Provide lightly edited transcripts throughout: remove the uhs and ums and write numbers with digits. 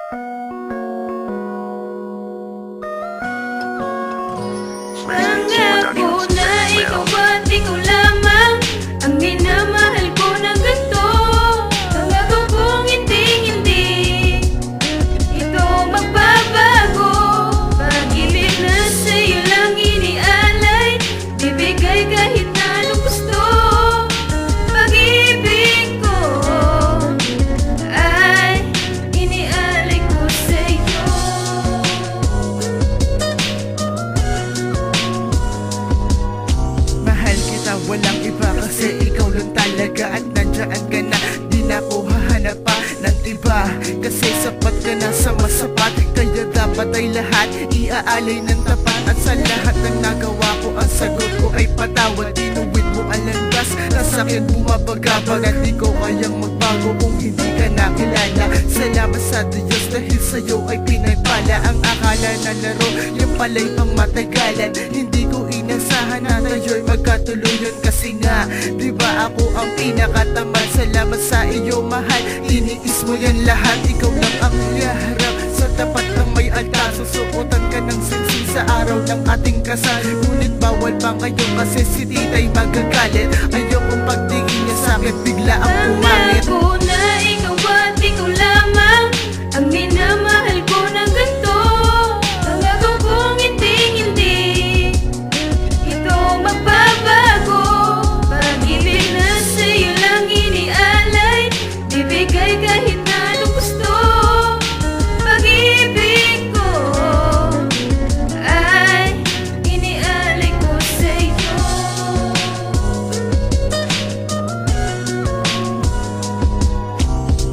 Pangako na ikaw at ikaw lamang ang minamahal ko na ganito. Pangako kong hindi ito magbabago. Pag-ibig na sa'yo lang inialay, bibigay kahit na anong gusto. Pag-ibig ko ay inialay ko sa'yo. Mahal kita, walang iba kasi ikaw lang talaga. At nandiyan ka na, di na ko hahanap pa ng iba. Kasi sapat ka na sa masapat, kaya dapat ay lahat iaalay ng tapat. At sa lahat ng nagawa ko, ang sagot ko ay patawad. Tinuwid mo ang landas, nasakyan bumabagabag. At di ko kayang magbago kung hindi ka nakilala. Salamat sa Diyos dahil sa'yo ay pinagpala. Ang akala na laro, yung pala'y pang matagalan. Hindi ko inasahan na tayo'y magkatuluyan. Kasi nga, di ba ako ang pinakatamad. Salamat sa iyo mahal, tiniis mo yan lahat. Ikaw lang ang iharap sa tapat ng may altar. Susuotan ka ng sensi sa araw ng ating kasal. Ngunit bawal pa ngayon kasi si tita'y magagalit. Ayokong pagtingin niya sa'kin, bigla ang umangit. Pangako na ikaw at ikaw lamang ang minamahal ko na ganito. Pangako kong hindi ito magbabago. Pag-ibig na sa'yo lang inialay, bibigay kahit na anong gusto. Pag-ibig ko ay inialay ko sa'yo.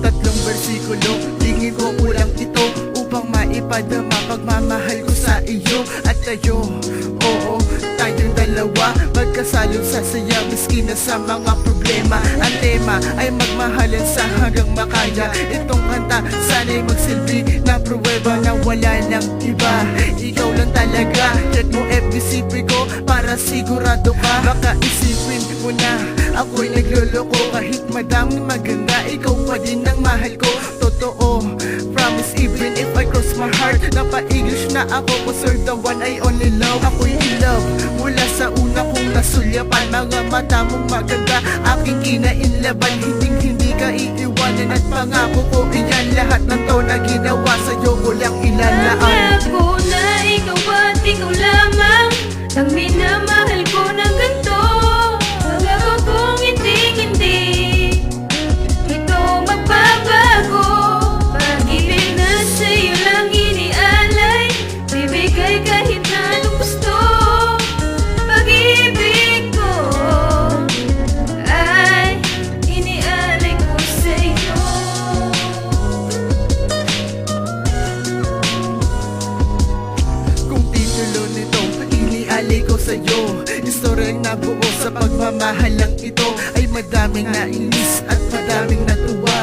Tatlong bersikulo, tingin ko kulang ito upang maipadama pagmamahal ko sa iyo at tayo. Oo, tayong dalawa, magkasalong sa saya miski na sa mga problema. Ang tema ay magmahalan sa hanggang makaya. Itong kanta sana'y magsilbi na pruweba na wala nang iba. Ikaw lang talaga, check mo FBCP ko para sigurado ka. Baka isipin mo na ako'y nagloloko. Kahit madaming maganda, ikaw pa din ang mahal ko. Totoo, promise even if I cross my heart. Napa-English na ako, cause you're the one I only love. Ako'y in love, mula sa una kong nasulyapan. Mga mata mong maganda, aking kinainlaban. Hindi ka iiwanan at pangako ko iyan. Lahat ng to na ginawa sa'yo ko lang ilalaan. Pangako na ikaw at ikaw lamang ang minamahal ko na ganito. Pangako kong hindi ito magbabago. Pag-ibig na sa'yo lang inialay, bibigay kahit na anong gusto. Pag-ibig ko ay inialay ko sa'yo. Kung titulo nito, inialay ko sa'yo. Istoryang nabuo sa pagmamahal lang ito ay madaming nainis at madaming natuwa.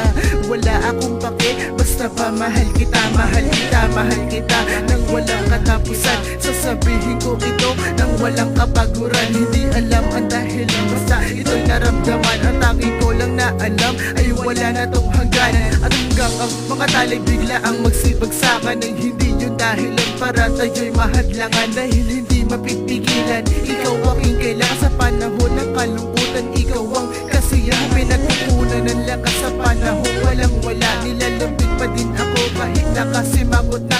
Wala akong pake, basta pa mahal kita, mahal kita, mahal kita nang walang katapusan. Sasabihin ko ito nang walang kapaguran. Hindi alam ang dahilan, basta ito'y naramdaman. Ang tanging ko lang na alam ay wala na tong hangganan. At hanggang ang mga talay bigla ang magsibagsakan. Ay hindi yun dahilan para tayo'y mahadlangan. Dahil hindi mapipigilan, ikaw aking kailangan sa panahon ng kalungkutan. Ikaw ang kasiyahan, pinagkukunan ng lakas sa panahon walang wala. Nilalambing pa din ako kahit nakasimangot na